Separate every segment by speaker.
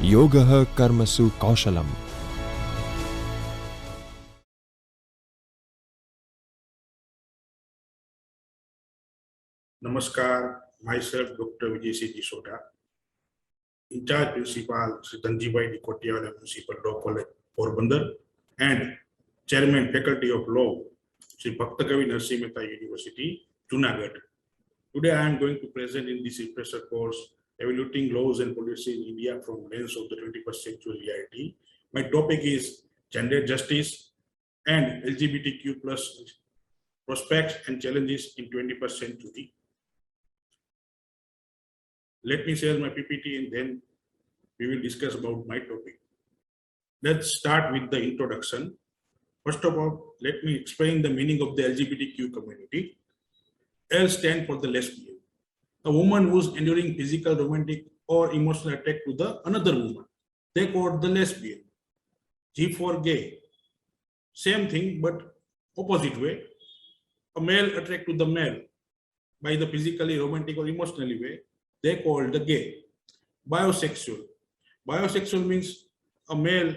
Speaker 1: योगः कर्मसु कौशलम्.
Speaker 2: Namaskar, myself Dr. Vijay C. Soda, in charge principal Sri Dhanjibai Dikotiala Municipal Law College, Porbandar, and chairman faculty of law, Sri Bhaktakavi Narsimha Mehta University, Junagadh. Today I am going to present in this refresher course evaluating laws and policy in India from lens of the 21st century reality. My topic is gender justice and LGBTQ plus prospects and challenges in 21st century. Let me share my PPT and then we will discuss about my topic. Let's start with the introduction. First of all, let me explain the meaning of the LGBTQ community. L stands for the lesbian, a woman who is enduring physical, romantic, or emotional attack to the another woman. They call the lesbian. G for gay. Same thing, but opposite way. A male attract to the male by the physically, romantic, or emotionally way. They call the gay. Bisexual. Bisexual means a male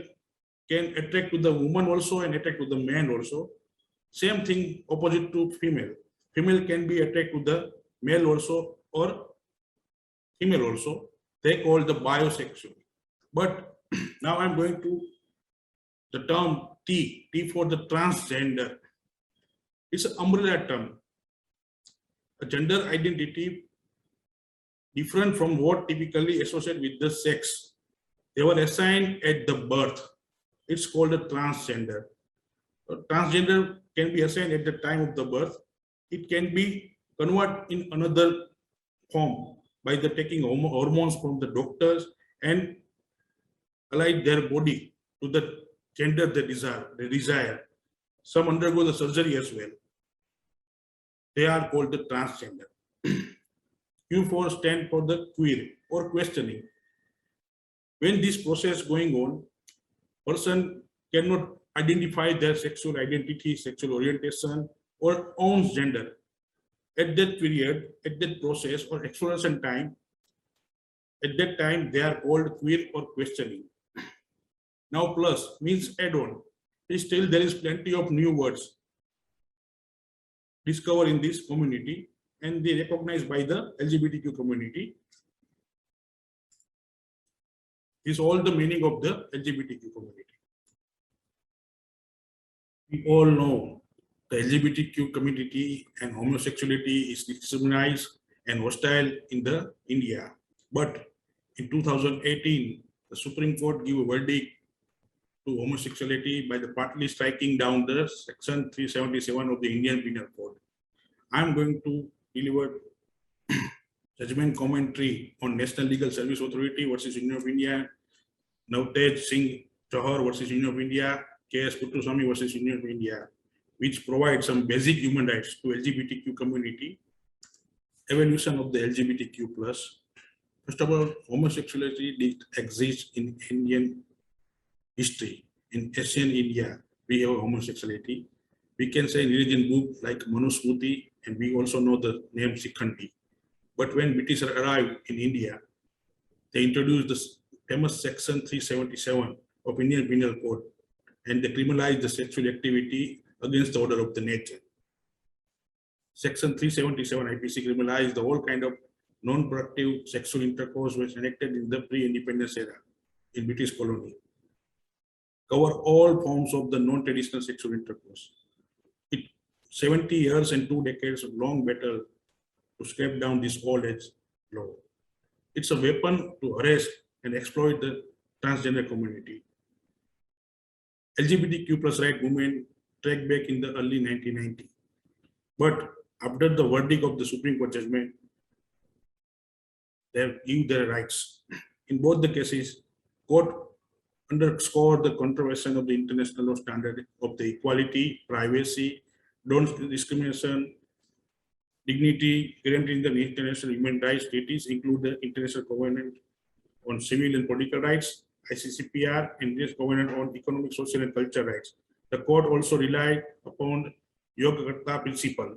Speaker 2: can attract to the woman also and attract to the man also. Same thing opposite to female. Female can be attracted to the male also or female also. They call the bisexual. But now I'm going to the term T for the transgender. It's an umbrella term. A gender identity different from what typically associated with the sex. They were assigned at the birth. It's called a transgender. A transgender can be assigned at the time of the birth. It can be converted in another form by the taking hormones from the doctors and align their body to the gender they desire. Some undergo the surgery as well. They are called the transgender. Q4 stands for the queer or questioning. When this process going on, person cannot identify their sexual identity, sexual orientation, or own gender. At that period, at that process or exploration time, at that time they are called queer or questioning. Now plus means add-on. Still there is plenty of new words discovered in this community and they recognized by the LGBTQ community. Is all the meaning of the LGBTQ community. We all know the LGBTQ community and homosexuality is discriminated and hostile in the India. But in 2018, the Supreme Court gave a verdict to homosexuality by the partly striking down the section 377 of the Indian Penal Code. I am going to deliver judgment commentary on National Legal Service Authority versus Union of India, Navtej Singh Chauhar versus Union of India, K.S. Puttaswamy versus Union of India, which provides some basic human rights to LGBTQ community. Evolution of the LGBTQ plus. First of all, homosexuality did exist in Indian history. In Asian India, we have homosexuality. We can say religion book like Manusmriti, and we also know the name Sikhandi. But when British arrived in India, they introduced the famous section 377 of Indian Penal Code, and they criminalized the sexual activity against the order of the nature. Section 377 IPC criminalized the whole kind of non-productive sexual intercourse was enacted in the pre-independence era in British colony. Cover all forms of the non-traditional sexual intercourse. 70 years and 2 decades of long battle to scrape down this old-age law. It's a weapon to harass and exploit the transgender community. LGBTQ plus right movement tracked back in the early 1990s. But after the verdict of the Supreme Court judgment, they give their rights. In both the cases, court underscored the controversy of the international law standard of the equality, privacy, non-discrimination, dignity guaranteed in the international human rights treaties, include the International Covenant on Civil and Political Rights, ICCPR, and the Covenant on Economic, Social, and Cultural Rights. The court also relied upon Yogakarta principle,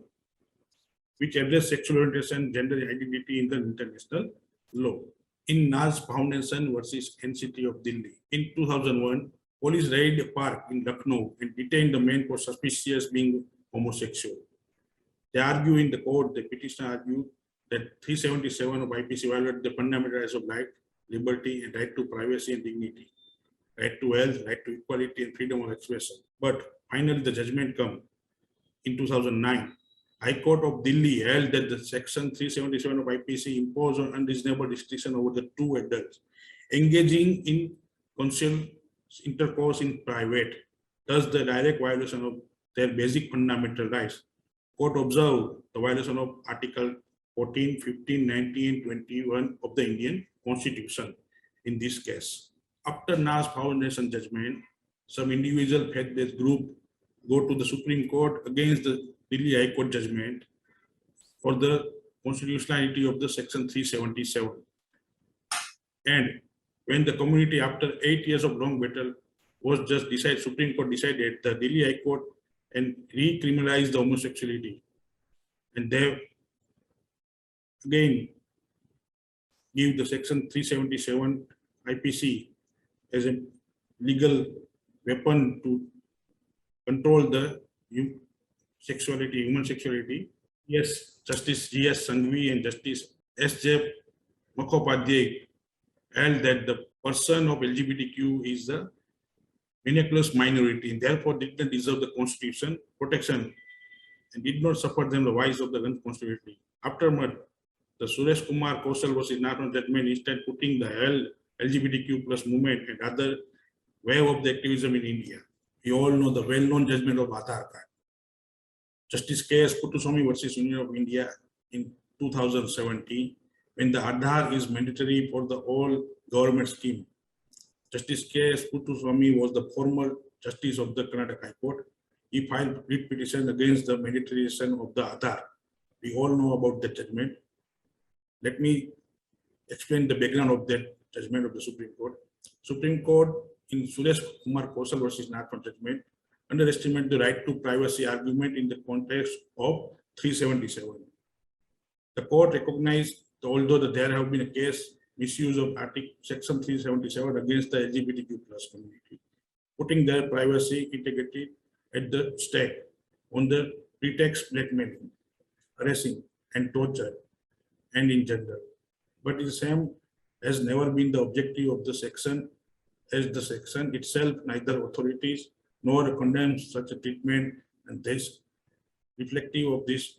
Speaker 2: which address sexual orientation, gender identity in the international law. In Naz Foundation versus NCT of Delhi. In 2001, police raided a park in Lucknow and detained the man for suspicious being homosexual. They argue in the court, the petitioner argued that 377 of IPC violated the fundamental rights of life, liberty, and right to privacy and dignity, right to health, right to equality, and freedom of expression. But finally, the judgment come in 2009. High Court of Delhi held that the Section 377 of IPC imposed an unreasonable restriction over the two adults engaging in consensual intercourse in private, thus the direct violation of their basic fundamental rights. Court observed the violation of Article 14, 15, 19, and 21 of the Indian Constitution in this case. After Naz Foundation judgment, some individual faith-based group go to the Supreme Court against the Delhi High Court judgment for the constitutionality of the Section 377. And when the community, after 8 years of long battle, was just decided, Supreme Court decided the Delhi High Court and recriminalized the homosexuality. And they again give the Section 377 IPC as a legal weapon to control the human sexuality. Yes, Justice G.S. Sanghvi and Justice S.J. Mukhopadhyay held that the person of LGBTQ is the miraculous minority and therefore did not deserve the constitution protection and did not suffer them the vice of the unconstitutionality. Aftermath, the Suresh Kumar Kaushal versus National judgment instead putting the LGBTQ plus movement and other wave of the activism in India. We all know the well-known judgment of Aadhaar card. Justice K.S. Puttaswamy versus Union of India in 2017, when the Aadhaar is mandatory for the whole government scheme. Justice K.S. Puttaswamy was the former justice of the Karnataka High Court. He filed writ petition against the mandatorization of the Aadhaar. We all know about the judgment. Let me explain the background of that judgment of the Supreme Court. Supreme Court in Suresh Kumar Kaushal versus National judgment underestimate the right to privacy argument in the context of 377. The court recognized, although there have been a case misuse of Section 377 against the LGBTQ plus community, putting their privacy integrity at the stake on the pretext blackmailing, harassing, and torture, and in gender. But the same has never been the objective of the section, as the section itself neither authorities nor condemns such a treatment, and this reflective of this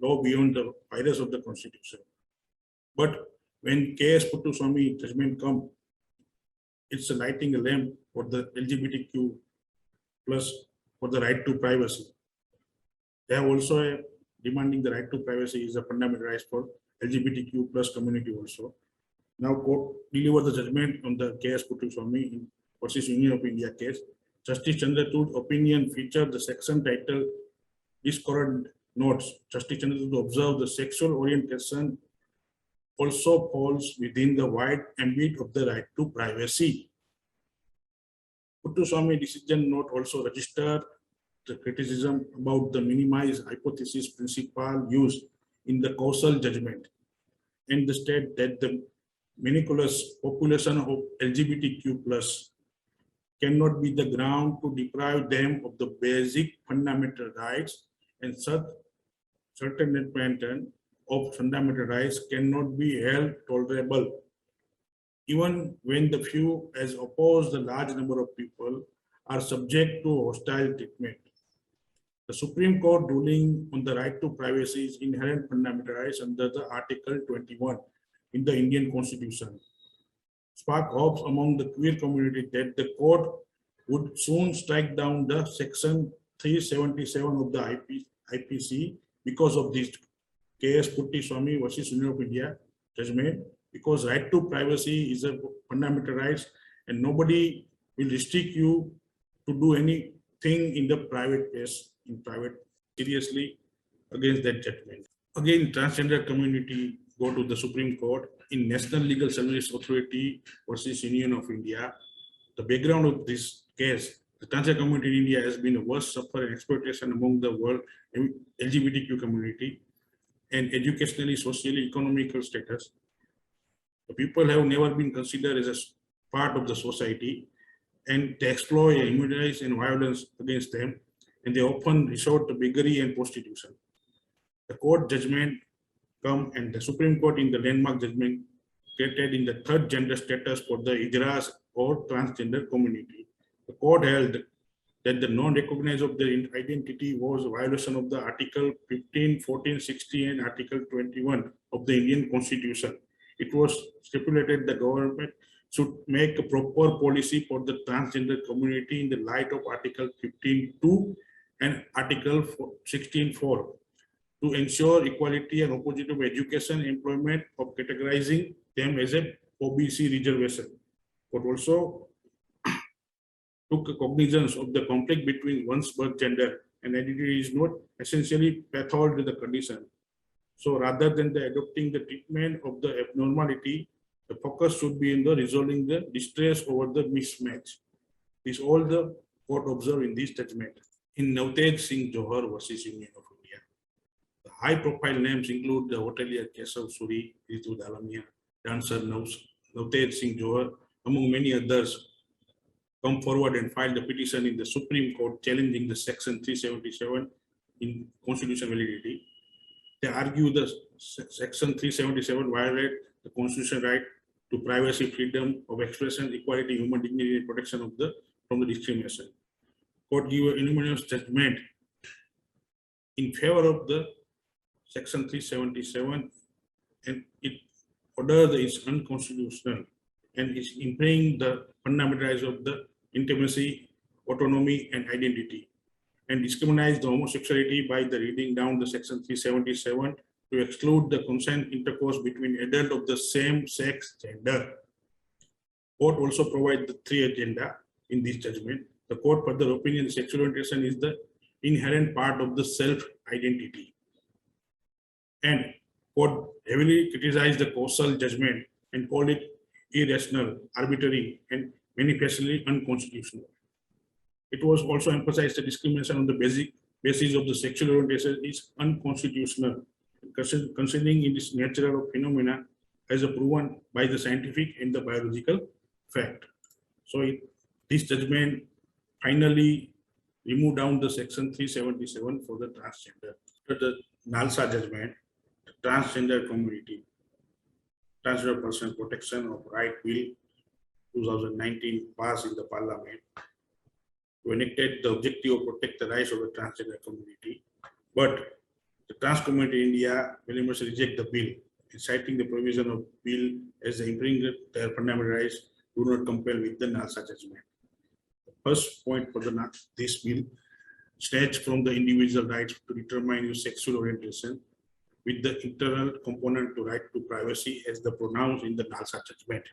Speaker 2: law beyond the virus of the Constitution. But when K.S. Puttaswamy judgment comes, it's lighting a lamp for the LGBTQ plus for the right to privacy. They have also demanding the right to privacy is a fundamental right for LGBTQ plus community also. Now court delivered the judgment on the K.S. Puttaswamy versus Union of India case. Justice Chandrachud's opinion featured the section titled Discordant Notes. Justice Chandrachud observed the sexual orientation also falls within the wide ambit of the right to privacy. Puttaswamy decision note also registered the criticism about the minimized hypothesis principle used in the Kaushal judgment and the state that the miraculous population of LGBTQ plus cannot be the ground to deprive them of the basic fundamental rights, and such certain pattern of fundamental rights cannot be held tolerable, even when the few as opposed the large number of people are subject to hostile treatment. The Supreme Court ruling on the right to privacy is inherent fundamental rights under the Article 21 in the Indian Constitution. Spark hopes among the queer community that the court would soon strike down the Section 377 of the IPC because of this K.S. Puttaswamy versus Union of India judgment, because right to privacy is a fundamental right and nobody will restrict you to do anything in the private place, in private, seriously against that judgment. Again, transgender community go to the Supreme Court in National Legal Service Authority versus Union of India. The background of this case, the transgender community in India has been a worst suffer and exploitation among the world LGBTQ community and educationally, socially, economical status. The people have never been considered as a part of the society, and they exploit, immunize, and violence against them, and they often resort to bigotry and prostitution. The court judgment come and the Supreme Court in the landmark judgment created in the third gender status for the Hijras or transgender community. The court held that the non-recognize of their identity was a violation of the Article 15, 14, 16 and Article 21 of the Indian Constitution. It was stipulated the government should make a proper policy for the transgender community in the light of Article 15.2 and Article 16.4 to ensure equality and opportunity of education, employment, of categorizing them as a OBC reservation. But also took cognizance of the conflict between one's birth gender and identity is not essentially pathologized the condition. So rather than the adopting the treatment of the abnormality, the focus should be in the resolving the distress over the mismatch. This all the court observed in this judgment. In Navtej Singh Johar versus Union of India, the high-profile names include the hotelier Kesav Suri, Ritu Dalmia, dancer Navtej Singh Johar, among many others, come forward and filed a petition in the Supreme Court challenging the Section 377 in constitutional validity. They argue the Section 377 violate the constitutional right to privacy, freedom of expression, equality, human dignity, and protection of from the discrimination. Court give a unanimous judgment in favor of the Section 377, and it order is unconstitutional and is impairing the fundamental rights of the intimacy, autonomy, and identity, and discriminates the homosexuality by the reading down the Section 377 to exclude the consent intercourse between adults of the same sex gender. Court also provides the three agenda in this judgment. The court further opinion sexual orientation is the inherent part of the self-identity. And court heavily criticized the causal judgment and called it irrational, arbitrary, and manifestly unconstitutional. It was also emphasized that discrimination on the basis of the sexual orientation is unconstitutional, considering its natural phenomena as proven by the scientific and the biological fact. So this judgment finally removed down the Section 377 for the transgender. After the NALSA judgment, the transgender community, Transgender Person Protection of Right Bill 2019 passed in the Parliament to enacted the objective of protect the rights of the transgender community, but the trans community in India very much reject the bill, citing the provision of bill as impairing their fundamental rights do not compel with the NALSA judgment. The first point for this bill snatch from the individual right to determine your sexual orientation with the internal component to right to privacy as the pronounced in the NALSA judgment.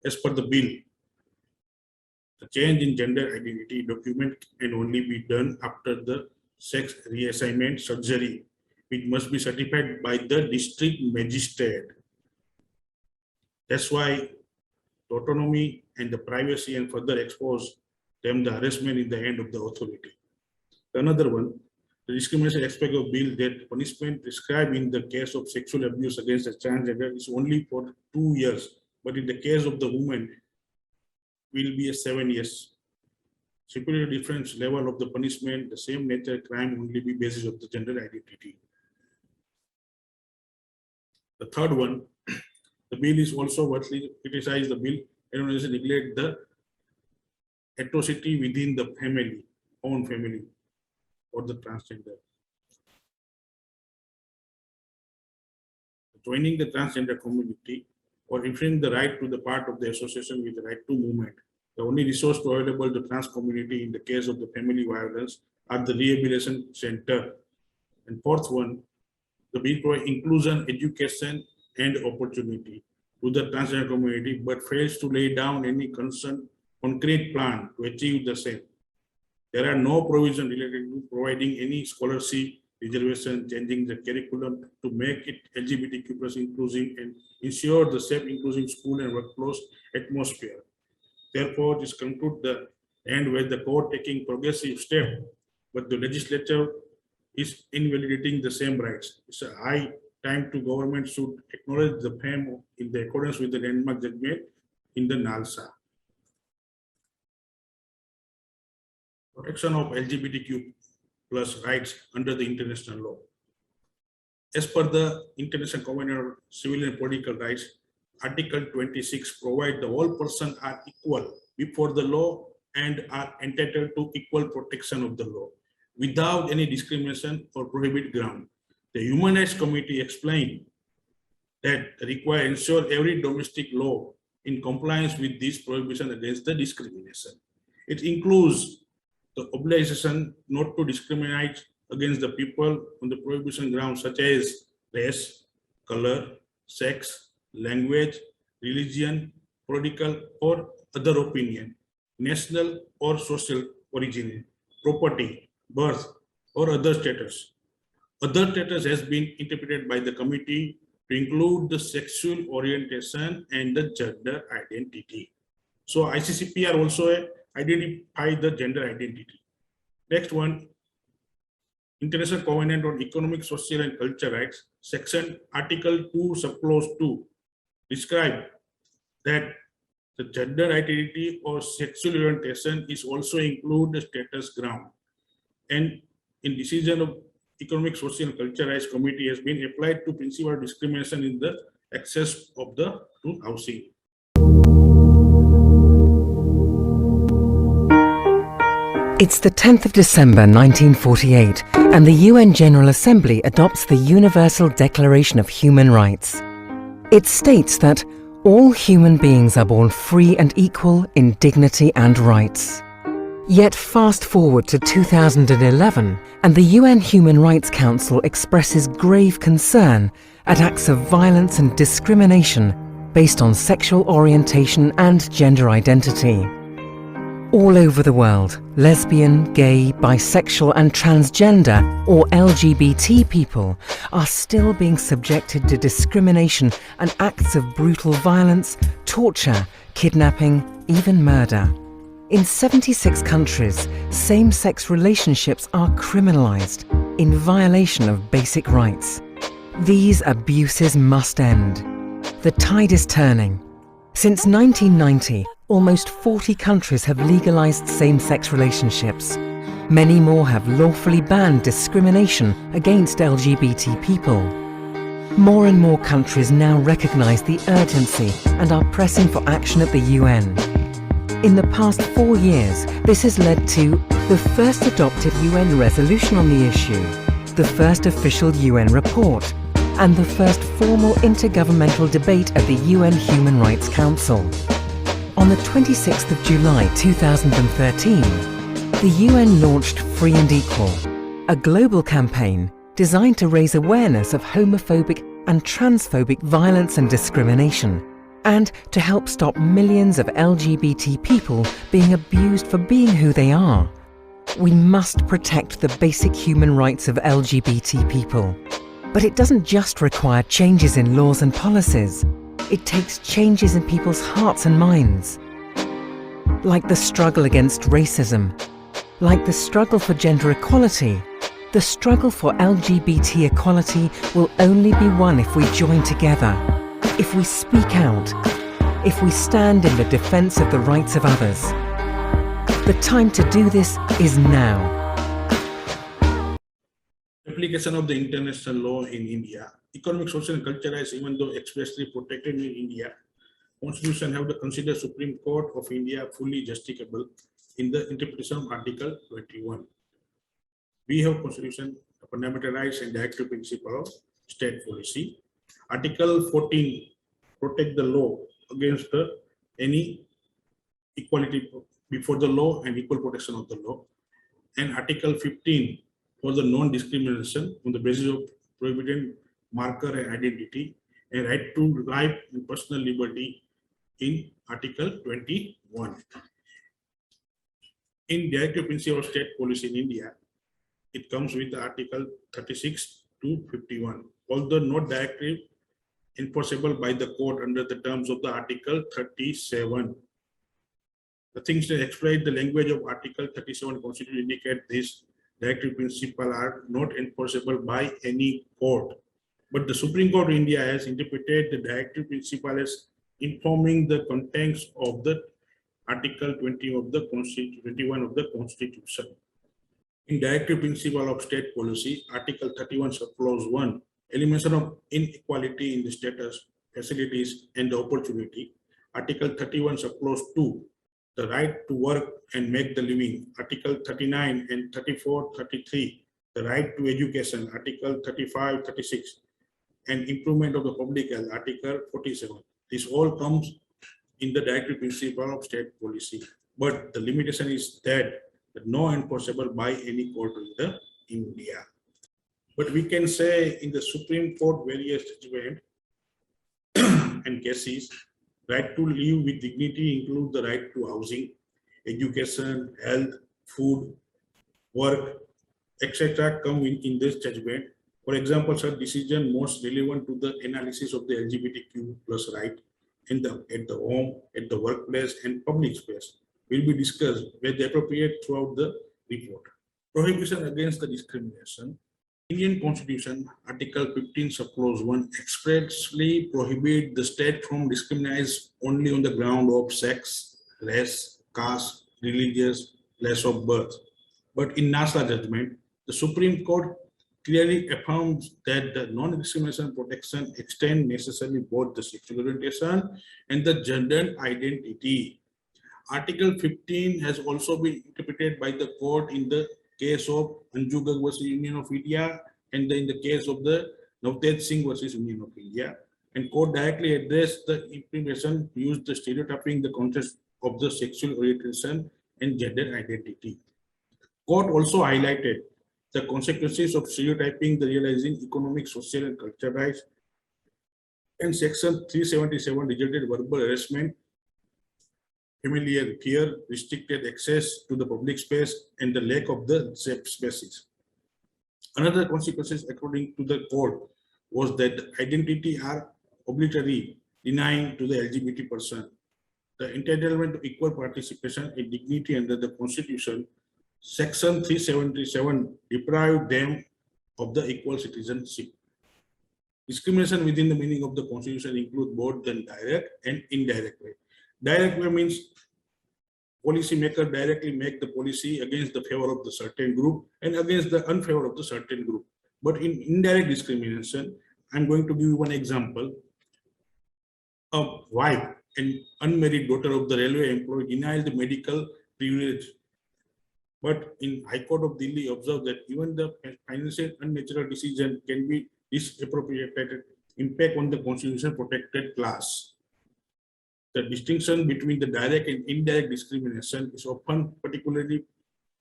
Speaker 2: As per the bill, the change in gender identity document can only be done after the sex reassignment surgery, which must be certified by the district magistrate. That's why the autonomy and the privacy and further expose them the harassment in the hand of the authority. Another one, the discrimination aspect of bill that punishment prescribed in the case of sexual abuse against a transgender is only for 2 years, but in the case of the woman will be a 7 years. Superior difference level of the punishment, the same nature crime only be basis of the gender identity. The third one, the bill is also widely criticized. The bill neglect the atrocity within the family, own family, or the transgender. Joining the transgender community or referring the right to the part of the association with the right to movement. The only resource available to trans community in the case of the family violence are the rehabilitation center. And fourth one, the bill provides inclusion, education, and opportunity to the transgender community, but fails to lay down any concrete plan to achieve the same. There are no provisions related to providing any scholarship, reservation, changing the curriculum to make it LGBTQ plus inclusive and ensure the safe inclusive school and workplace atmosphere. Therefore, this concludes the end where the court taking progressive step, but the legislature is invalidating the same rights. It's a high time to government should acknowledge the FAM in the accordance with the landmark judgment in the NALSA. Protection of LGBTQ plus rights under the international law. As per the International Covenant on Civil and Political Rights, Article 26 provides that all persons are equal before the law and are entitled to equal protection of the law without any discrimination or prohibit ground. The Human Rights Committee explained that require ensure every domestic law in compliance with this prohibition against the discrimination. It includes the obligation not to discriminate against the people on the prohibition grounds such as race, color, sex, language, religion, political or other opinion, national or social origin, property, birth, or other status. Other status has been interpreted by the committee to include the sexual orientation and the gender identity. So ICCPR also identify the gender identity. Next one, International Covenant on Economic, Social and Cultural Rights, section Article 2, subclause 2, describe that the gender identity or sexual orientation is also include the status ground. And in decision of Economic, Social and Cultural Rights Committee has been applied to principle of discrimination in the access of the to housing.
Speaker 3: It's the 10th of December 1948 and the UN General Assembly adopts the Universal Declaration of Human Rights. It states that all human beings are born free and equal in dignity and rights. Yet fast forward to 2011 and the UN Human Rights Council expresses grave concern at acts of violence and discrimination based on sexual orientation and gender identity. All over the world, lesbian, gay, bisexual and transgender or LGBT people are still being subjected to discrimination and acts of brutal violence, torture, kidnapping, even murder. In 76 countries, same-sex relationships are criminalized in violation of basic rights. These abuses must end. The tide is turning. Since 1990, almost 40 countries have legalized same-sex relationships. Many more have lawfully banned discrimination against LGBT people. More and more countries now recognize the urgency and are pressing for action at the UN. In the past 4 years, this has led to the first adopted UN resolution on the issue, the first official UN report, and the first formal intergovernmental debate at the UN Human Rights Council. On the 26th of July 2013, the UN launched Free and Equal, a global campaign designed to raise awareness of homophobic and transphobic violence and discrimination, and to help stop millions of LGBT people being abused for being who they are. We must protect the basic human rights of LGBT people. But it doesn't just require changes in laws and policies. It takes changes in people's hearts and minds. Like the struggle against racism, like the struggle for gender equality, the struggle for LGBT equality will only be won if we join together, if we speak out, if we stand in the defense of the rights of others. The time to do this is now.
Speaker 2: Application of the international law in India. Economic, social and cultural rights, even though expressly protected in India, Constitution have to consider Supreme Court of India fully justifiable in the interpretation of Article 21. We have Constitution, fundamental rights and directive principle of state policy. Article 14 protect the law against any equality before the law and equal protection of the law. And Article 15 for the non-discrimination on the basis of prohibited marker and identity, and right to life and personal liberty in Article 21. In directive principle of state policy in India, it comes with the Article 36 to 51, although not directly enforceable by the court under the terms of the Article 37. The things that explain the language of Article 37 Constitution indicate this directive principle are not enforceable by any court. But the Supreme Court of India has interpreted the directive principle as informing the contents of the Article 20 of the Constitution, 21 of the Constitution. In Directive Principle of State Policy, Article 31, Clause 1, elimination of inequality in the status, facilities, and the opportunity. Article 31, Clause 2, the right to work and make the living. Article 39 and 34, 33, the right to education. Article 35, 36, and improvement of the public health. Article 47. This all comes in the Directive Principle of State Policy. But the limitation is that no enforceable by any court in the India. But we can say in the Supreme Court various judgments and cases, right to live with dignity include the right to housing, education, health, food, work, etc. come in this judgment. For example, such decision most relevant to the analysis of the LGBTQ plus right at the home, at the workplace, and public space will be discussed where they appropriate throughout the report. Prohibition against the discrimination. Indian Constitution, Article 15, Clause 1 expressly prohibit the state from discriminating only on the ground of sex, race, caste, religious, place of birth. But in NASA judgment, the Supreme Court clearly affirms that the non-discrimination protection extends necessarily both the sexual orientation and the gender identity. Article 15 has also been interpreted by the court in the case of Anju Garg versus Union of India and in the case of the Navtej Singh versus Union of India. And court directly addressed the implication used the stereotyping the context of the sexual orientation and gender identity. Court also highlighted the consequences of stereotyping the realizing economic, social, and cultural rights. And Section 377 resulted verbal harassment, familiar fear, restricted access to the public space, and the lack of the safe spaces. Another consequences, according to the court, was that identity are obligatory, denying to the LGBT person the entitlement to equal participation and dignity under the Constitution. Section 377 deprived them of the equal citizenship. Discrimination within the meaning of the Constitution include both the direct and indirect way. Direct way means policymaker directly make the policy against the favor of the certain group and against the unfavor of the certain group. But in indirect discrimination, I'm going to give you one example. A wife and unmarried daughter of the railway employee denied the medical privilege. But in High Court of Delhi observed that even the financial unnatural decision can be disappropriated impact on the constitution protected class. The distinction between the direct and indirect discrimination is often particularly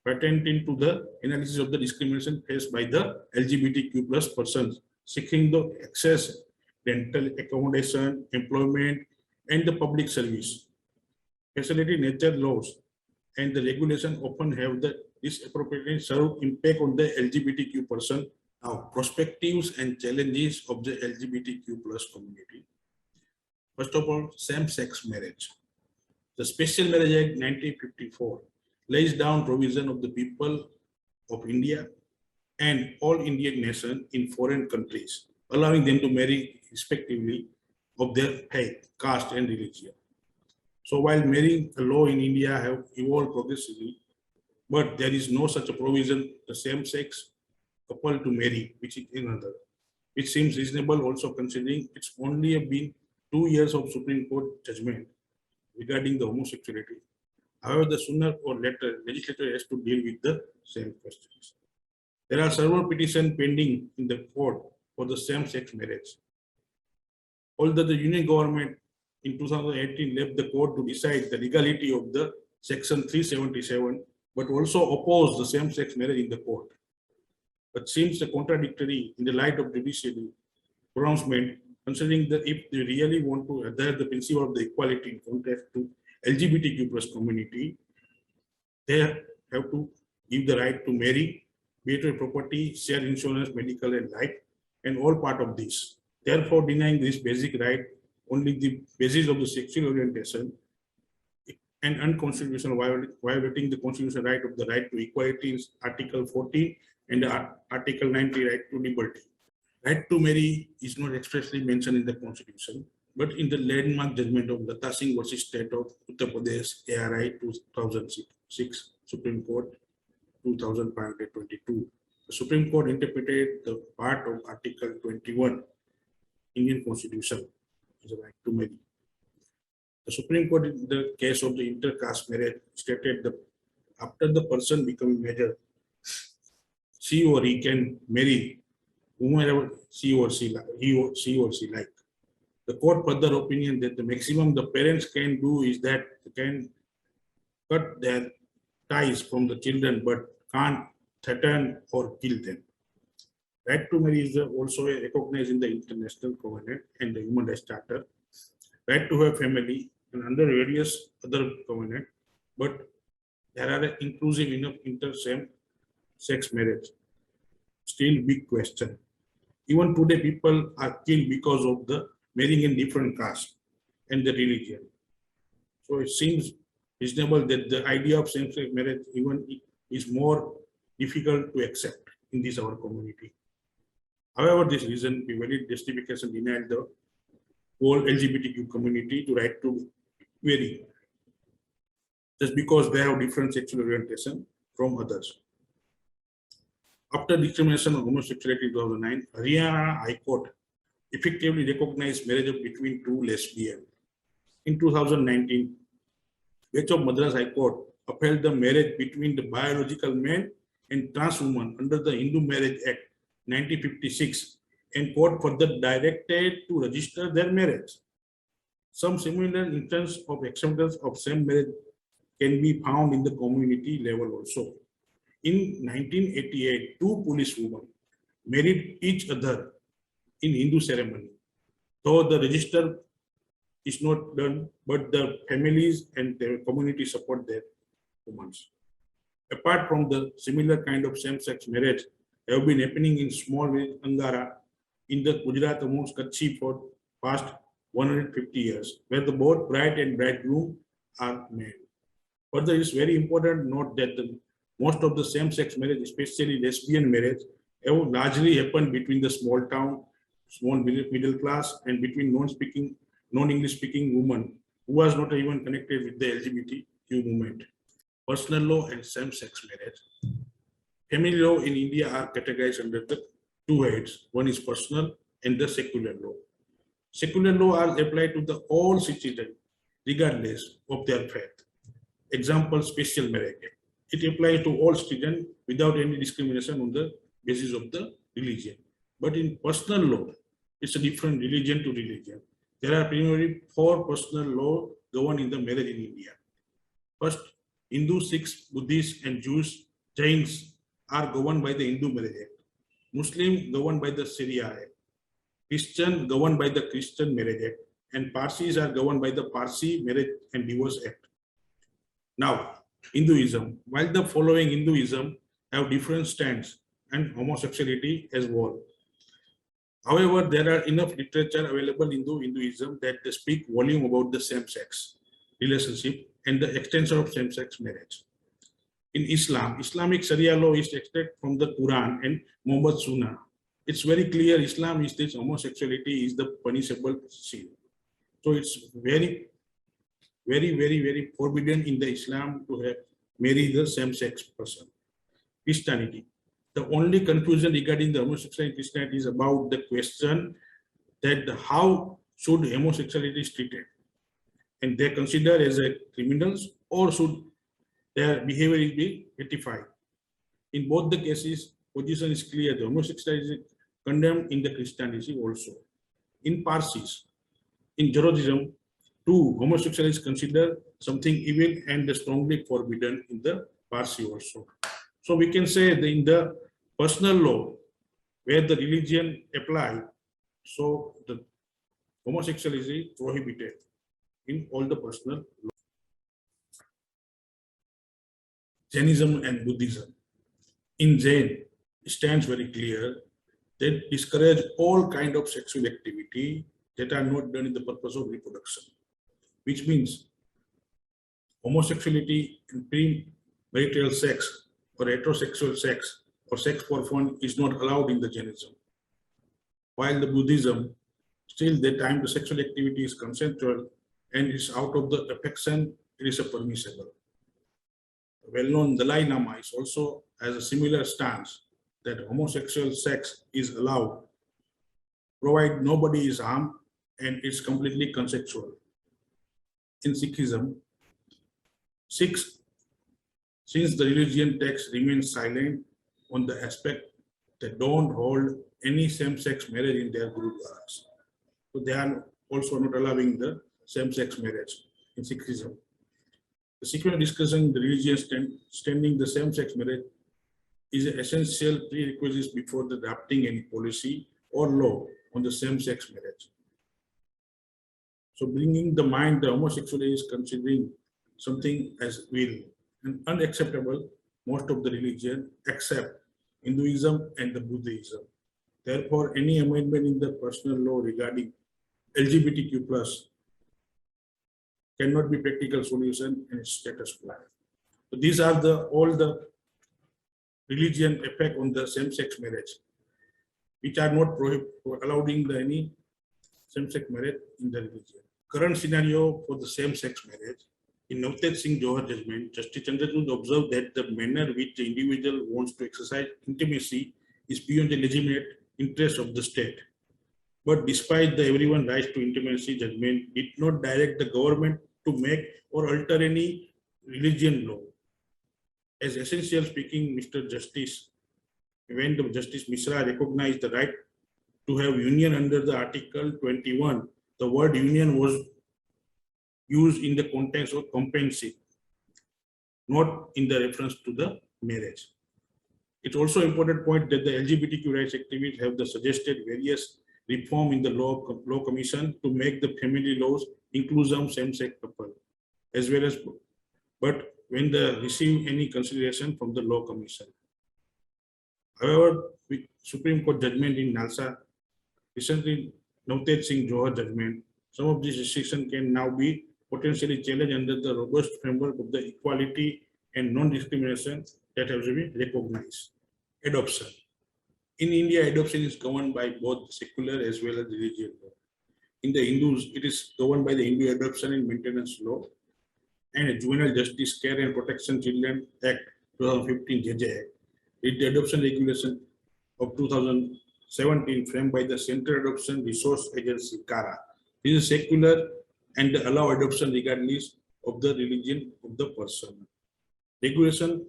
Speaker 2: patent into the analysis of the discrimination faced by the LGBTQ plus persons seeking the access, rental accommodation, employment, and the public service. Facility nature laws and the regulation often have the disappropriately served impact on the LGBTQ person. Now, perspectives and challenges of the LGBTQ plus community. First of all, same-sex marriage. The Special Marriage Act 1954 lays down provision of the people of India and all Indian nations in foreign countries, allowing them to marry respectively of their faith, caste, and religion. So while marrying law in India have evolved progressively, but there is no such a provision the same-sex couple to marry, which is another, which seems reasonable also considering it's only been 2 years of Supreme Court judgment regarding the homosexuality. However, the sooner or later, legislature has to deal with the same questions. There are several petitions pending in the court for the same-sex marriage. Although the Union government in 2018 left the court to decide the legality of the Section 377, but also opposed the same-sex marriage in the court. But seems contradictory in the light of judiciary pronouncement, considering that if they really want to adhere the principle of the equality in context to LGBTQ plus community, they have to give the right to marry, be it a property, share insurance, medical and life, and all part of this. Therefore, denying this basic right only the basis of the sexual orientation and unconstitutional violating the constitutional right of the right to equality is Article 14 and Article 90 right to liberty. Right to marry is not expressly mentioned in the Constitution, but in the landmark judgment of Lata Singh versus State of Uttar Pradesh, ARI 2006, Supreme Court 2522, the Supreme Court interpreted the part of Article 21 Indian Constitution as a right to marry. The Supreme Court, in the case of the intercaste marriage, stated that after the person becoming major, she or he can marry whomever he or she like. The court further opinion that the maximum the parents can do is that they can cut their ties from the children, but can't threaten or kill them. Right to marry is also recognized in the International Covenant and the Human Rights Charter. Right to have family and under various other covenant, but there are inclusive enough inter-same-sex marriage. Still big question. Even today, people are killed because of the marrying in different caste and the religion. So it seems reasonable that the idea of same-sex marriage even is more difficult to accept in this our community. However, this reason, we valid justification denied the whole LGBTQ community to right to marry, just because they have different sexual orientation from others. After discrimination of homosexuality in 2009, Haryana High Court effectively recognized marriage between two lesbians. In 2019, bench of Madras High Court upheld the marriage between the biological man and trans woman under the Hindu Marriage Act 1956, and court further directed to register their marriage. Some similar instances of acceptance of same marriage can be found in the community level also. In 1988, two police women married each other in Hindu ceremony. Though the register is not done, but the families and their community support their women. Apart from the similar kind of same-sex marriage have been happening in small village Angara in the Gujarat amongst Kutchi for past 150 years, where the both bride and bridegroom are made. Further, it is very important to note that most of the same-sex marriage, especially lesbian marriage, have largely happened between the small town, small middle class, and between non-English speaking women who was not even connected with the LGBTQ movement. Personal law and same-sex marriage. Family law in India are categorized under the two heads. One is personal and the secular law. Secular law are applied to the all citizens regardless of their faith. Example, special marriage. It applies to all citizens without any discrimination on the basis of the religion. But in personal law, it's a different religion to religion. There are primarily 4 personal laws governed in the marriage in India. First, Hindu, Sikhs, Buddhists, and Jews, Jains are governed by the Hindu Marriage Act. Muslim governed by the Sharia Act. Christian governed by the Christian Marriage Act. And Parsis are governed by the Parsi Marriage and Divorce Act. Now, Hinduism. While the following Hinduism have different stands and homosexuality as well. However, there are enough literature available in Hinduism that they speak volume about the same-sex relationship and the extension of same-sex marriage. In Islam, Islamic Sharia law is extracted from the Quran and Muhammad Sunnah. It's very clear Islam is this homosexuality is the punishable sin. So it's very forbidden in the Islam to have marry the same-sex person. Christianity. The only confusion regarding the homosexuality in Christianity is about the question that how should homosexuality is treated, and they consider as a criminals, or should their behavior be ratified. In both the cases, position is clear. The homosexuality is condemned in the Christianity also. In Parsis, in Judaism, too, homosexuality is considered something evil and strongly forbidden in the Parsi also. So we can say that in the personal law, where the religion apply, so the homosexuality is prohibited in all the personal law. Jainism and Buddhism. In Jain, it stands very clear that discourage all kind of sexual activity that are not done in the purpose of reproduction, which means homosexuality and premarital sex or heterosexual sex or sex for fun is not allowed in the Jainism. while the Buddhism, still the time the sexual activity is consensual and is out of the affection, it is a permissible. Well-known Dalai Lama is also has a similar stance that homosexual sex is allowed, provided nobody is harmed and it's completely consensual. In Sikhism, Sikhs, since the religion text remains silent on the aspect that don't hold any same-sex marriage in their gurudwaras. So they are also not allowing the same-sex marriage in Sikhism. The sequential discussion the religion standing the same-sex marriage is an essential prerequisite before the drafting any policy or law on the same-sex marriage. So bringing the mind the homosexuality is considering something as will and unacceptable most of the religion except Hinduism and the Buddhism. Therefore, any amendment in the personal law regarding LGBTQ plus cannot be practical solution in its status quo. So these are all the religion effect on the same-sex marriage, which are not allowing any same-sex marriage in the religion. Current scenario for the same-sex marriage. In Navtej Singh Johar judgment, Justice Chandrachud observed that the manner which the individual wants to exercise intimacy is beyond the legitimate interest of the state. But despite the everyone rights to intimacy judgment, did not direct the government to make or alter any religion law. As essential speaking, Mr. Justice, when the Justice Mishra recognized the right to have union under the Article 21, the word union was used in the context of companionship, not in the reference to the marriage. It's also an important point that the LGBTQ rights activists have suggested various reform in the law commission to make the family laws inclusive same-sex couple, as well as, but when they receive any consideration from the law commission. However, with Supreme Court judgment in Nalsa, recently Navtej Singh Johar judgment, some of these restrictions can now be potentially challenged under the robust framework of the equality and non-discrimination that has been recognized. Adoption. In India, adoption is governed by both secular as well as religious law. In the Hindus, it is governed by the Hindu Adoption and Maintenance Law and a Juvenile Justice Care and Protection Children Act 2015 JJ Act. With the adoption regulation of 2017 framed by the Central Adoption Resource Agency CARA. This is secular and allow adoption regardless of the religion of the person. Regulation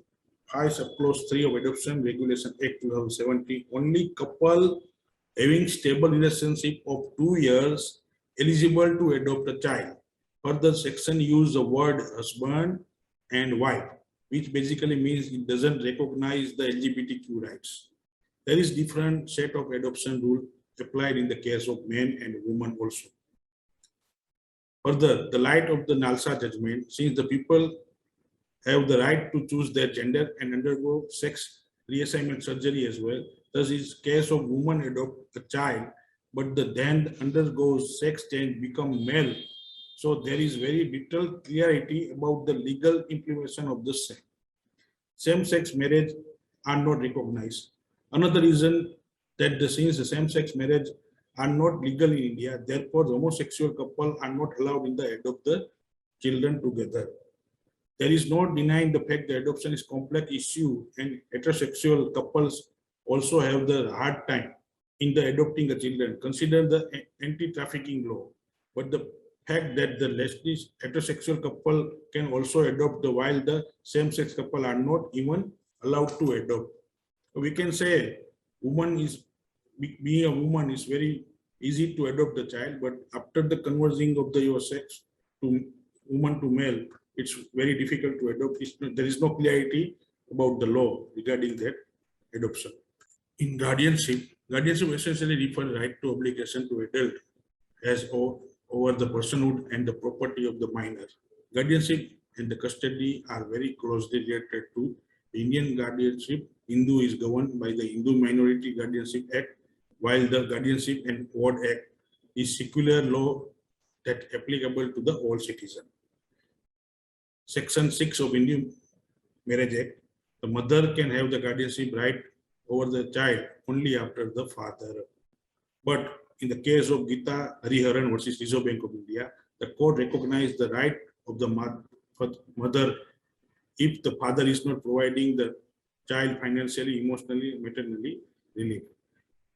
Speaker 2: 5 subclause 3 of Adoption Regulation Act 2017, only couple having stable relationship of 2 years eligible to adopt a child. Further section use the word husband and wife, which basically means it doesn't recognize the LGBTQ rights. There is different set of adoption rule applied in the case of men and women also. Further, the light of the Nalsa judgment, since the people have the right to choose their gender and undergo sex reassignment surgery as well. Thus, in case of woman adopt a child, but then undergoes sex change, become male. So there is very little clarity about the legal implementation of the same. Same-sex marriage are not recognized. Another reason that since the same-sex marriage are not legal in India, therefore the homosexual couple are not allowed in the adopt the children together. There is no denying the fact that adoption is a complex issue and heterosexual couples also have the hard time in the adopting a children. Consider the anti-trafficking law, but the fact that the lesbian heterosexual couple can also adopt while the same-sex couple are not even allowed to adopt. We can say being a woman is very easy to adopt the child, but after the conversion of your sex to woman to male, it's very difficult to adopt. There is no clarity about the law regarding that adoption. In guardianship essentially refers right to obligation to adult as over the personhood and the property of the minor. Guardianship and the custody are very closely related to Indian guardianship. Hindu is governed by the Hindu Minority Guardianship Act, while the Guardianship and Ward Act is secular law that applicable to the all citizen. Section 6 of Indian Marriage Act, the mother can have the guardianship right over the child only after the father. But in the case of Gita Hariharan versus Reserve Bank of India, the court recognized the right of the mother if the father is not providing the child financially, emotionally, maternally relief.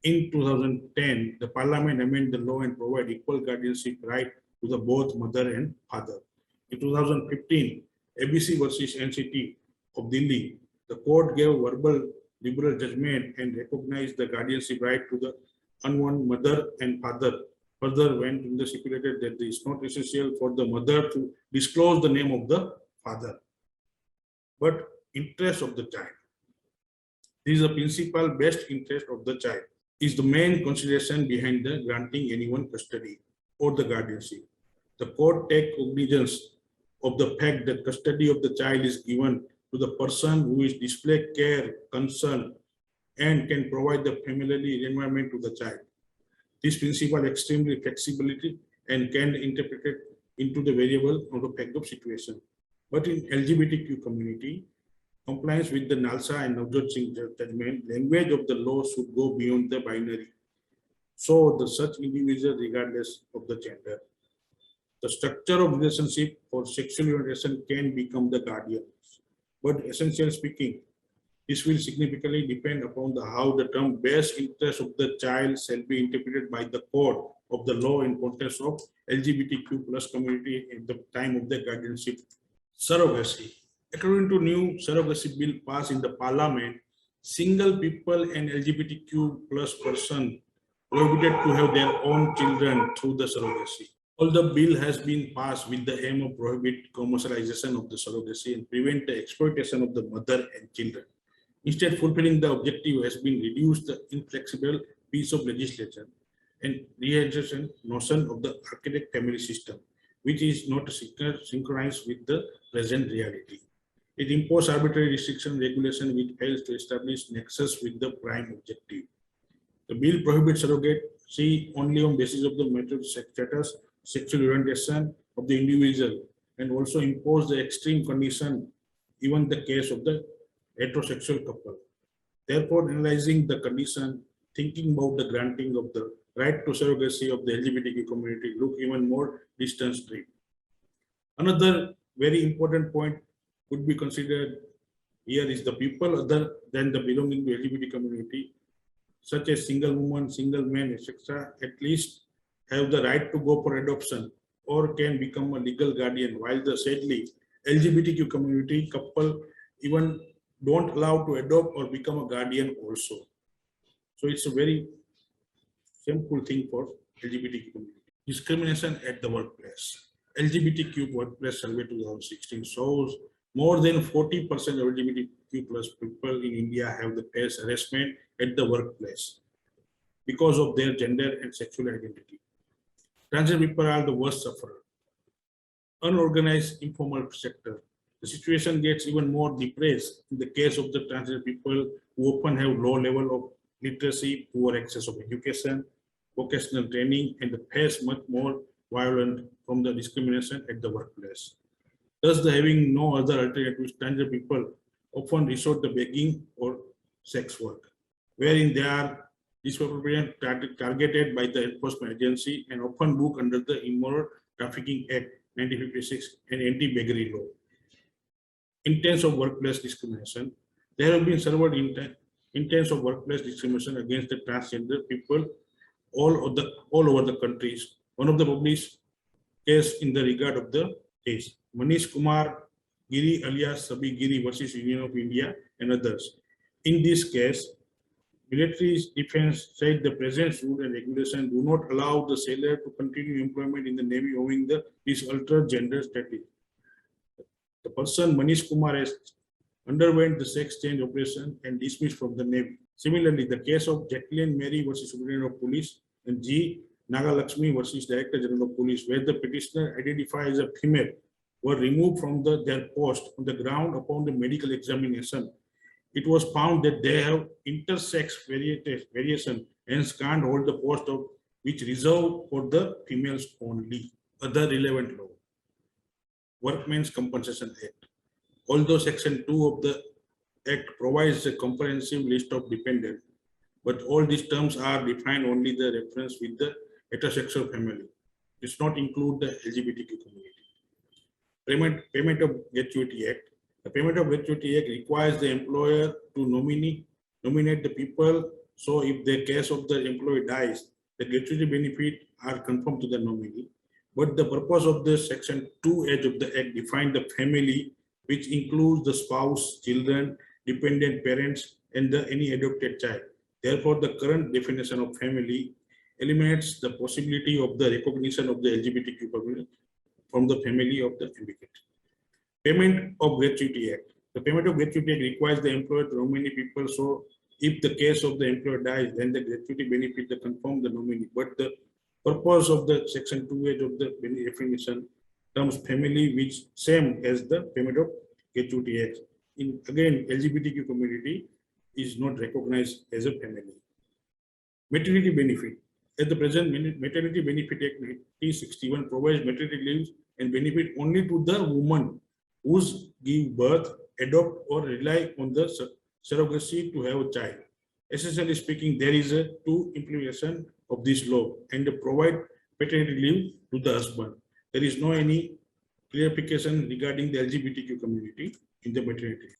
Speaker 2: In 2010, the parliament amended the law and provide equal guardianship right to the both mother and father. In 2015, ABC versus NCT of Delhi, the court gave verbal liberal judgment and recognized the guardianship right to the unborn mother and father. Further went in the stipulated that it is not essential for the mother to disclose the name of the father, but interest of the child. This is the principal best interest of the child is the main consideration behind the granting anyone custody or the guardianship. The court takes cognizance of the fact that custody of the child is given to the person who is display care, concern, and can provide the family environment to the child. This principle extremely flexibility and can interpret it into the variable of the fact of situation. But in LGBTQ community, compliance with the NALSA and Navjot Singh judgment, language of the law should go beyond the binary. So the such individual regardless of the gender. The structure of relationship for sexual orientation can become the guardian. But essentially speaking, this will significantly depend upon how the term best interest of the child shall be interpreted by the court of the law in context of LGBTQ plus community at the time of the guardianship. Surrogacy. According to new surrogacy bill passed in the parliament, single people and LGBTQ plus person prohibited to have their own children through the surrogacy. All the bill has been passed with the aim of prohibit commercialization of the surrogacy and prevent the exploitation of the mother and children. Instead, fulfilling the objective has been reduced the inflexible piece of legislation and readjustment notion of the archaic family system, which is not synchronized with the present reality. It imposes arbitrary restriction regulation which fails to establish nexus with the prime objective. The bill prohibits surrogacy only on basis of the marital status, sexual orientation of the individual, and also impose the extreme condition, even the case of the heterosexual couple. Therefore, analyzing the condition, thinking about the granting of the right to surrogacy of the LGBTQ community look even more distant stream. Another very important point could be considered here is the people other than the belonging to LGBT community, such as single woman, single man, etc., at least have the right to go for adoption or can become a legal guardian, while the sadly LGBTQ community couple even don't allow to adopt or become a guardian also. So it's a very shameful thing for LGBTQ community. Discrimination at the workplace. LGBTQ workplace survey 2016 shows more than 40% of LGBTQ plus people in India have the faced harassment at the workplace because of their gender and sexual identity. Transgender people are the worst sufferer. Unorganized informal sector. The situation gets even more depressed in the case of the transgender people who often have low level of literacy, poor access of education, vocational training, and face much more violent from the discrimination at the workplace. Thus, having no other alternatives, transgender people often resort to begging or sex work, wherein they are disproportionately targeted by the enforcement agency and often booked under the Immoral Trafficking Act 1956 and anti-beggary law. In terms of workplace discrimination, there have been several instances of workplace discrimination against the transgender people all over the countries. One of the published case in the regard of the case, Manish Kumar Giri alias Sabi Giri versus Union of India and others. In this case, military defense said the present rule and regulation do not allow the sailor to continue employment in the Navy owing this altered gender status. The person Manish Kumar has underwent the sex change operation and dismissed from the Navy. Similarly, the case of Jacqueline Mary versus Superintendent of Police and G. Nagalakshmi versus Director General of Police, where the petitioner identified as a female, were removed from their post on the ground upon the medical examination. It was found that they have intersex variation, hence can't hold the post of which reserved for the females only. Other relevant law. Workmen's Compensation Act. Although Section 2 of the Act provides a comprehensive list of dependents, But all these terms are defined only the reference with the heterosexual family. It's not include the LGBTQ community. Payment of Gratuity Act. The Payment of Gratuity Act requires the employer to nominate the people. So if the case of the employee dies, the gratuity benefit are confirmed to the nominee. But the purpose of the Section 2H of the Act defines the family, which includes the spouse, children, dependent parents, and any adopted child. Therefore, the current definition of family eliminates the possibility of the recognition of the LGBTQ community from the family of the ambiguity. Payment of Gratuity Act. The Payment of Gratuity Act requires the employer to nominate people. So if the case of the employer dies, then the gratuity benefit the confirm the nominee. But the purpose of the Section 2H of the definition terms family, which same as the Payment of Gratuity Act. Again, LGBTQ community is not recognized as a family. Maternity benefit. At the present, Maternity Benefit Act 1961 provides maternity leave and benefit only to the woman who's give birth, adopt, or rely on the surrogacy to have a child. Essentially speaking, there is a two implementation of this law and provide paternity leave to the husband. There is no any clarification regarding the LGBTQ community in the maternity.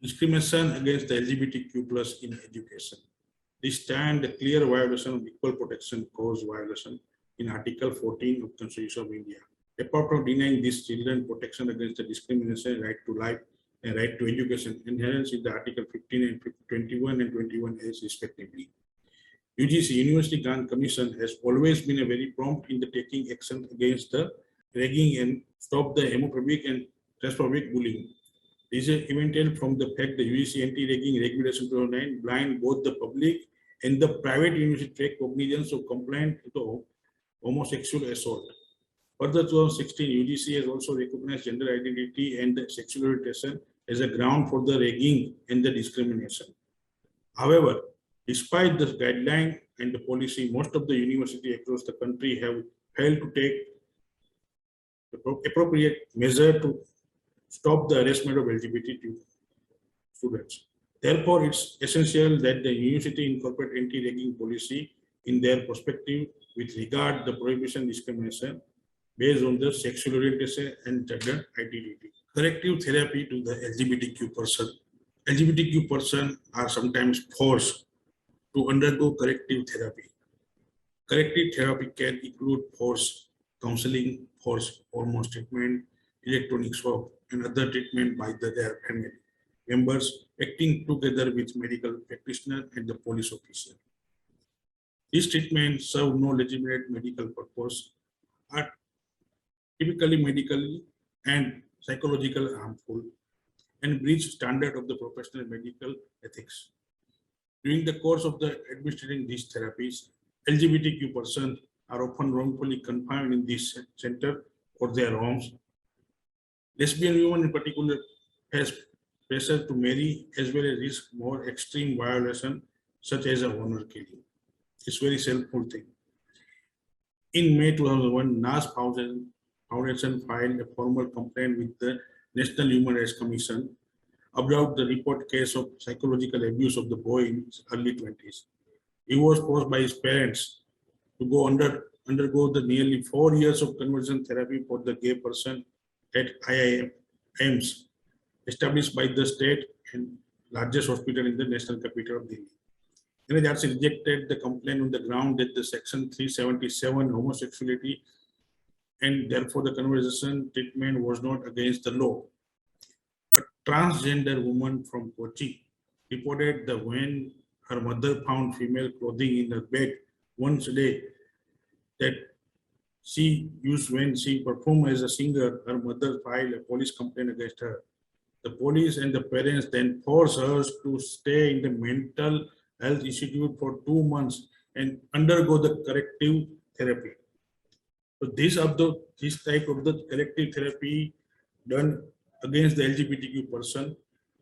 Speaker 2: Discrimination against the LGBTQ plus in education. This stand a clear violation of Equal Protection Clause violation in Article 14 of Constitution of India. Apart from denying these children protection against the discrimination, right to life and right to education, inherent in the Article 15 and 21 and 21A respectively. UGC, University Grant Commission, has always been a very prompt in the taking action against the ragging and stop the homophobic and transphobic bullying. This is evident from the fact the UGC anti-ragging regulation 2009 blind both the public and the private university take cognizance of complaint to homosexual assault. Further, 2016, UGC has also recognized gender identity and sexual orientation as a ground for the ragging and the discrimination. However, despite this guideline and the policy, most of the universities across the country have failed to take appropriate measure to stop the harassment of LGBTQ students. Therefore, it's essential that the university incorporate anti-ragging policy in their perspective with regard to the prohibition discrimination based on the sexual orientation and gender identity. Corrective therapy to the LGBTQ person. LGBTQ person are sometimes forced to undergo corrective therapy. Corrective therapy can include forced counseling, forced hormone treatment, electronic swab, and other treatment by their family members acting together with medical practitioner and the police officer. These treatments serve no legitimate medical purpose, are typically medically and psychological harmful, and breach standard of the professional medical ethics. During the course of the administering these therapies, LGBTQ persons are often wrongfully confined in this center or their homes. Lesbian women in particular has pressure to marry as well as risk more extreme violation such as a honor killing. It's very shameful thing. In May 2001, NAS Foundation filed a formal complaint with the National Human Rights Commission about the report case of psychological abuse of the boy in his early 20s. He was forced by his parents to undergo the nearly 4 years of conversion therapy for the gay person at IIMs, established by the state and largest hospital in the national capital of Delhi. NHRC rejected the complaint on the ground that the Section 377 homosexuality and therefore the conversion treatment was not against the law. A transgender woman from Kochi reported that when her mother found female clothing in her bed once a day that she used when she performed as a singer, her mother filed a police complaint against her. The police and the parents then forced her to stay in the mental health institute for 2 months and undergo the corrective therapy. So this type of the corrective therapy done against the LGBTQ person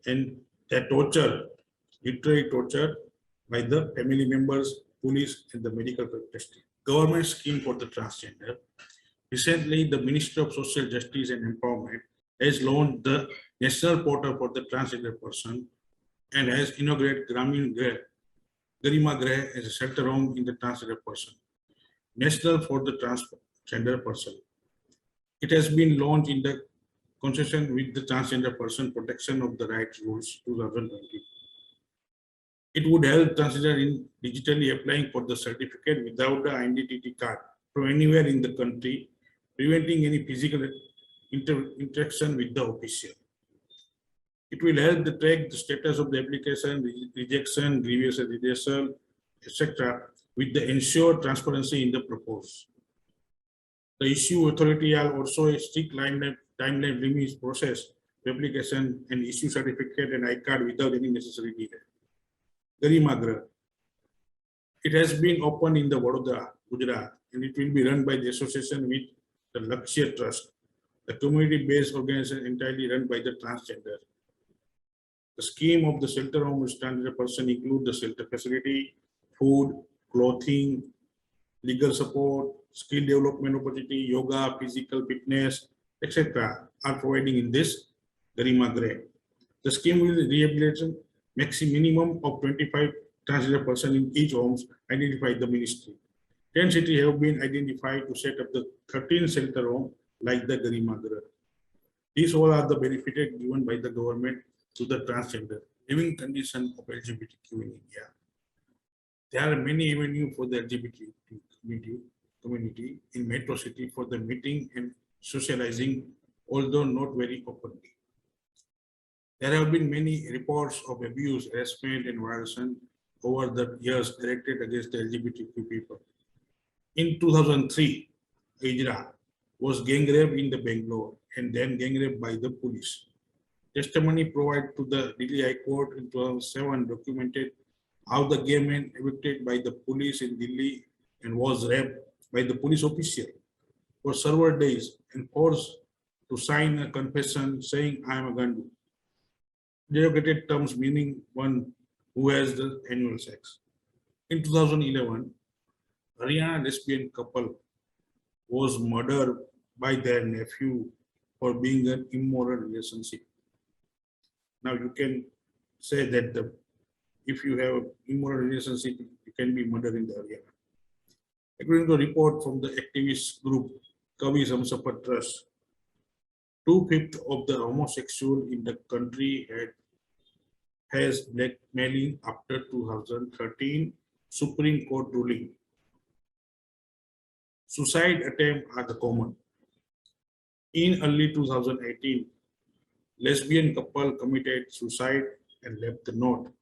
Speaker 2: and that torture, literary torture by the family members, police, and the medical practitioner. Government scheme for the transgender. Recently, the Ministry of Social Justice and Empowerment has launched the National Portal for the Transgender Person and has inaugurated Garima Greh as a shelter home in the transgender person, national for the transgender person. It has been launched in the concession with the Transgender Person Protection of the Rights Rules 2020. It would help transgender in digitally applying for the certificate without the identity card from anywhere in the country, preventing any physical interaction with the official. It will help to track the status of the application, rejection, grievous redressal, etc., with the ensured transparency in the proposal. The issue authority are also a strict timeline limits process the application and issue certificate and I-card without any necessary delay. Garima Greh. It has been opened in the Vadodara, Gujarat, and it will be run by the association with the Lakshya Trust, the community-based organization entirely run by the transgender. The scheme of the shelter home transgender person include the shelter facility, food, clothing, legal support, skill development opportunity, yoga, physical fitness, etc. are providing in this Garima Greh. The scheme will rehabilitate minimum of 25 transgender person in each homes identified the ministry. 10 cities have been identified to set up the 13 shelter home like the Garima Greh. These all are the benefits given by the government to the transgender living condition of LGBTQ in India. There are many avenues for the LGBTQ community in metro city for the meeting and socializing, although not very openly. There have been many reports of abuse, harassment, and violation over the years directed against the LGBTQ people. In 2003, Ijra was gang raped in the Bangalore and then gang raped by the police. Testimony provided to the Delhi High Court in 2007 documented how the gay man evicted by the police in Delhi and was raped by the police official for several days and forced to sign a confession saying, "I am a Gandu." Derogated terms meaning one who has the annual sex. In 2011, Haryana lesbian couple was murdered by their nephew for being an immoral relationship. Now you can say that if you have an immoral relationship, you can be murdered in the Haryana. According to a report from the activist group Kavi Samsapar Trust, 2/5 of the homosexual in the country has blackmailing after 2013 Supreme Court ruling. Suicide attempts are the common. In early 2018, lesbian couple committed suicide and left the note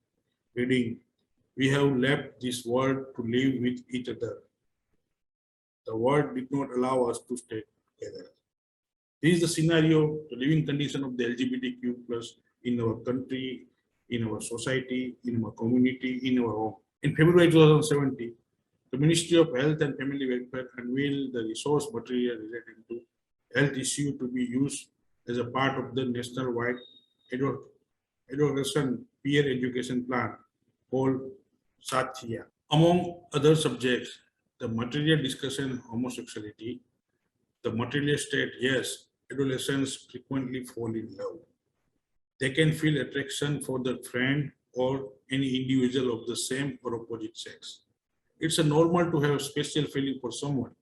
Speaker 2: reading, "We have left this world to live with each other. The world did not allow us to stay together." This is the scenario, the living condition of the LGBTQ plus in our country, in our society, in our community, in our home. In February 2017, the Ministry of Health and Family Welfare unveiled the resource material related to health issue to be used as a part of the national-wide adolescent peer education plan called Satya. Among other subjects, the material discussion homosexuality, the material state, yes, adolescents frequently fall in love. They can feel attraction for the friend or any individual of the same or opposite sex. It's a normal to have a special feeling for someone.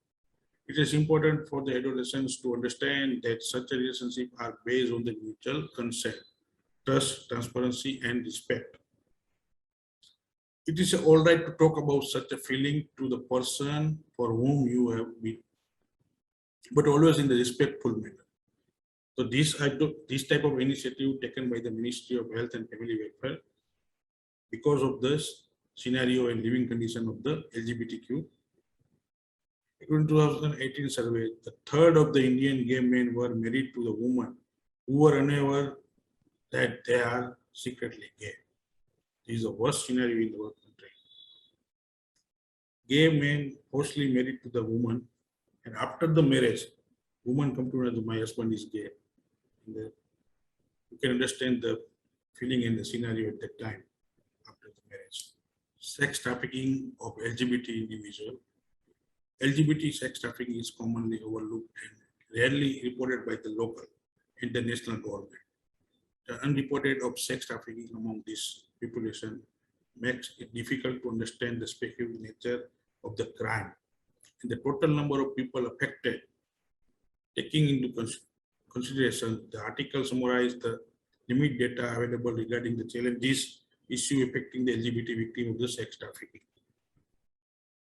Speaker 2: It is important for the adolescents to understand that such a relationship are based on the mutual consent, trust, transparency, and respect. It is all right to talk about such a feeling to the person for whom you have been, but always in the respectful manner. So this type of initiative taken by the Ministry of Health and Family Welfare because of this scenario and living condition of the LGBTQ. In 2018 survey, the third of the Indian gay men were married to the woman who were unaware that they are secretly gay. This is the worst scenario in our country. Gay men forcibly married to the woman, and after the marriage, woman come to know that my husband is gay. And you can understand the feeling and the scenario at that time after the marriage. Sex trafficking of LGBT individual. LGBT sex trafficking is commonly overlooked and rarely reported by the local and the national government. The unreported of sex trafficking among these population makes it difficult to understand the specific nature of the crime and the total number of people affected. Taking into consideration, the article summarized the limit data available regarding the challenges issue affecting the LGBT victim of the sex trafficking.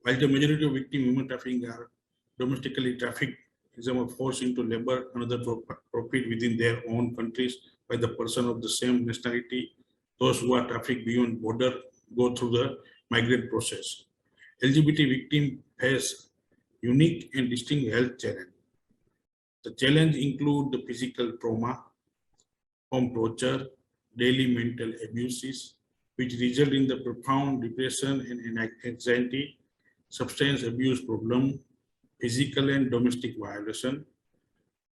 Speaker 2: While the majority of victim human trafficking are domestically trafficked, example forced into labor, another profit within their own countries by the person of the same nationality, those who are trafficked beyond border go through the migrant process. LGBT victims face unique and distinct health challenge. The challenge include the physical trauma, home torture, daily mental abuses, which result in the profound depression and anxiety, substance abuse problem, physical and domestic violation,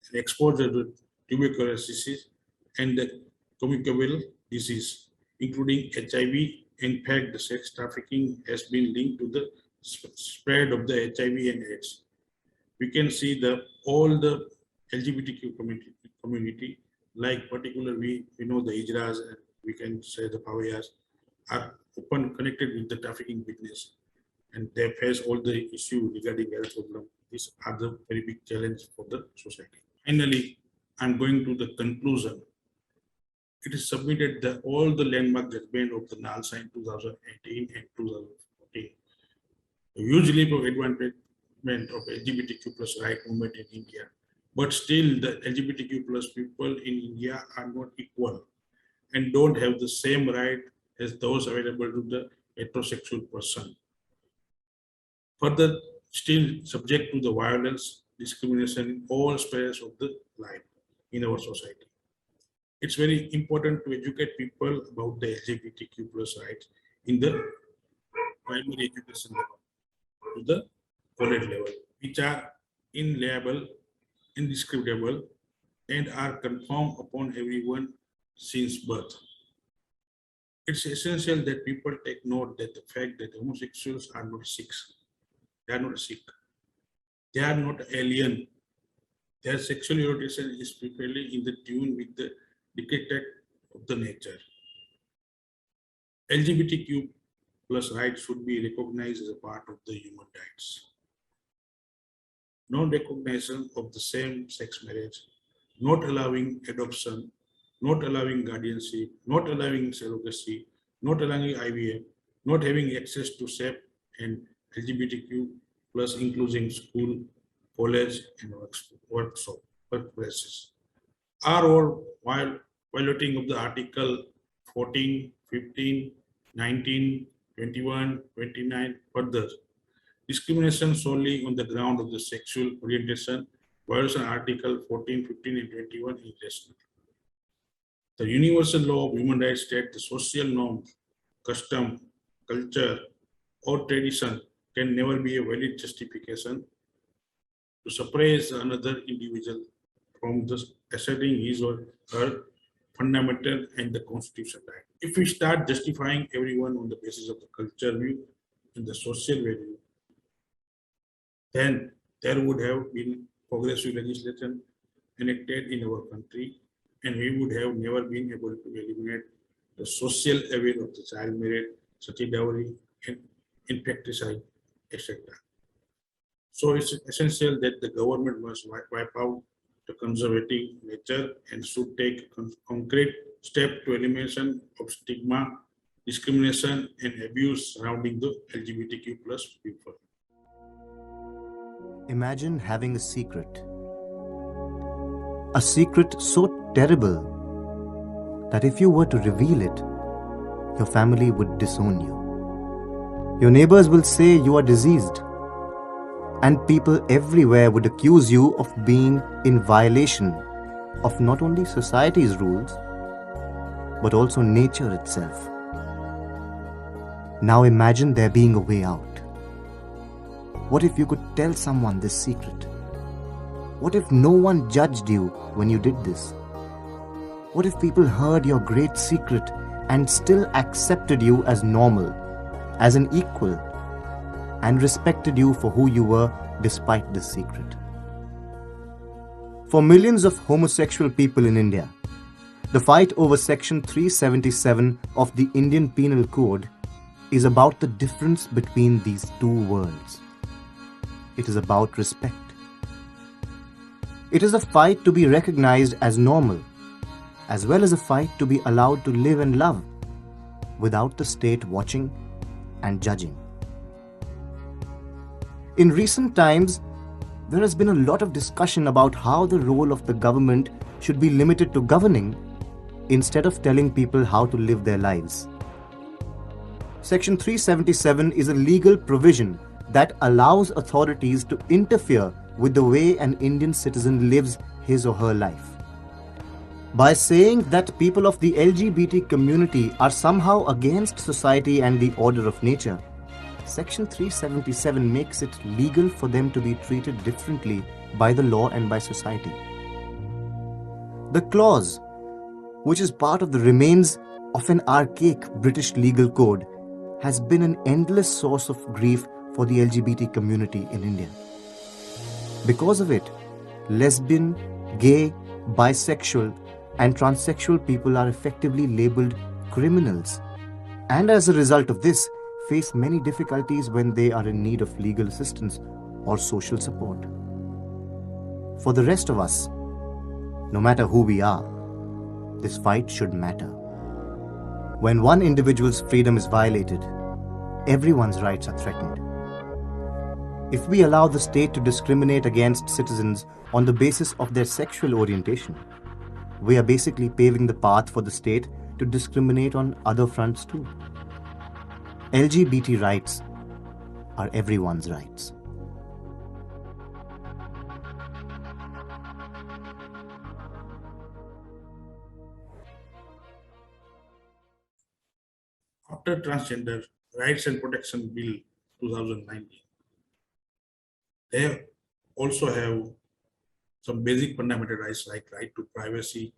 Speaker 2: and exposure to tuberculosis and the communicable disease, including HIV. In fact, the sex trafficking has been linked to the spread of the HIV and AIDS. We can see that all the LGBTQ community, like particularly we know the Ijras and we can say the Pavayas, are open connected with the trafficking business, and they face all the issue regarding health problem. These are the very big challenge for the society. Finally, I'm going to the conclusion. It is submitted that all the landmark judgment of the NALSA in 2018 and 2014 hugely for advancement of LGBTQ plus right movement in India. But still, the LGBTQ plus people in India are not equal and don't have the same right as those available to the heterosexual person. Further, still subject to the violence, discrimination in all spheres of the life in our society. It's very important to educate people about the LGBTQ plus rights in the primary education level to the college level, which are inalienable, indiscriminable, and are confirmed upon everyone since birth. It's essential that people take note that the fact that homosexuals are not sick. They are not sick. They are not alien. Their sexual orientation is perfectly in the tune with the dictate of the nature. LGBTQ plus rights should be recognized as a part of the human rights. Non-recognition of the same-sex marriage, not allowing adoption, not allowing guardianship, not allowing surrogacy, not allowing IVF, not having access to SAP and LGBTQ plus including school, college, and workplaces are all while violating of the Article 14, 15, 19, 21, 29, further. Discrimination solely on the ground of the sexual orientation, violation Article 14, 15, and 21 is rational. The universal law of human rights states the social norm, custom, culture, or tradition can never be a valid justification to suppress another individual from asserting his or her fundamental and the constitutional right. If we start justifying everyone on the basis of the culture view and the social value, then there would have been progressive legislation enacted in our country, and we would have never been able to eliminate the social evil of the child marriage, sati dowry, and infanticide, etc. So it's essential that the government must wipe out the conservative nature and should take concrete steps to elimination of stigma, discrimination, and abuse surrounding the LGBTQ plus people.
Speaker 4: Imagine having a secret so terrible that if you were to reveal it, your family would disown you. Your neighbors will say you are diseased, and people everywhere would accuse you of being in violation of not only society's rules, but also nature itself. Now imagine there being a way out. What if you could tell someone this secret? What if no one judged you when you did this? What if people heard your great secret and still accepted you as normal, as an equal, and respected you for who you were despite this secret? For millions of homosexual people in India, The fight over Section 377 of the Indian Penal Code is about the difference between these two worlds. It is about respect. It is a fight to be recognized as normal, as well as a fight to be allowed to live and love without the state watching and judging. In recent times, there has been a lot of discussion about how the role of the government should be limited to governing instead of telling people how to live their lives. Section 377 is a legal provision that allows authorities to interfere with the way an Indian citizen lives his or her life. By saying that people of the LGBT community are somehow against society and the order of nature, Section 377 makes it legal for them to be treated differently by the law and by society. The clause, which is part of the remains of an archaic British legal code, has been an endless source of grief for the LGBT community in India. Because of it, lesbian, gay, bisexual, and transsexual people are effectively labeled criminals, and as a result of this, face many difficulties when they are in need of legal assistance or social support. For the rest of us, no matter who we are, this fight should matter. When one individual's freedom is violated, everyone's rights are threatened. If we allow the state to discriminate against citizens on the basis of their sexual orientation, we are basically paving the path for the state to discriminate on other fronts too. LGBT rights are everyone's rights.
Speaker 2: After Transgender Rights and Protection Bill 2019, they also have some basic fundamental rights like right to privacy,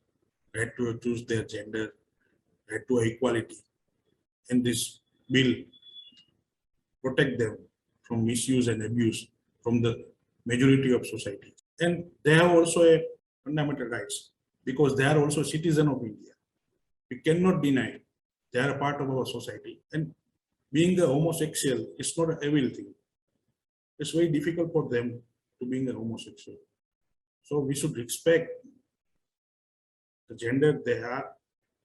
Speaker 2: right to choose their gender, right to equality. And this bill protect them from misuse and abuse from the majority of society. And they have also a fundamental rights because they are also citizens of India. We cannot deny they are a part of our society. And being a homosexual is not an evil thing. It's very difficult for them to being a homosexual. So we should respect the gender they are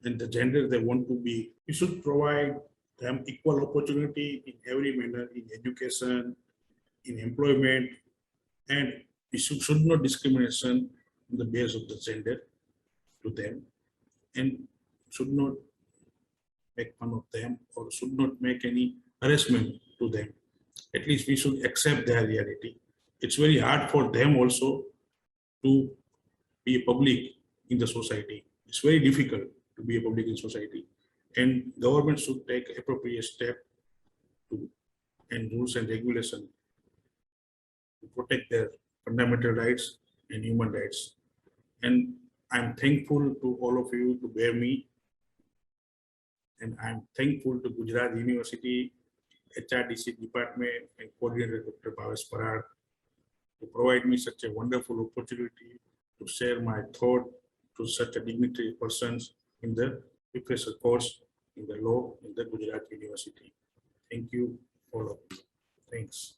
Speaker 2: and the gender they want to be. We should provide them equal opportunity in every manner, in education, in employment, and we should not discrimination on the basis of the gender to them, and should not make fun of them or should not make any harassment to them. At least we should accept their reality. It's very hard for them also to be a public in the society. It's very difficult to be a public in society. And government should take appropriate step to and rules and regulation to protect their fundamental rights and human rights. And I'm thankful to all of you to bear me. And I'm thankful to Gujarat University, HRDC department and coordinator Dr. Bhavesh Parad to provide me such a wonderful opportunity to share my thought to such a dignitary persons in the professor course in the law in the Gujarat University. Thank you all of you. Thanks.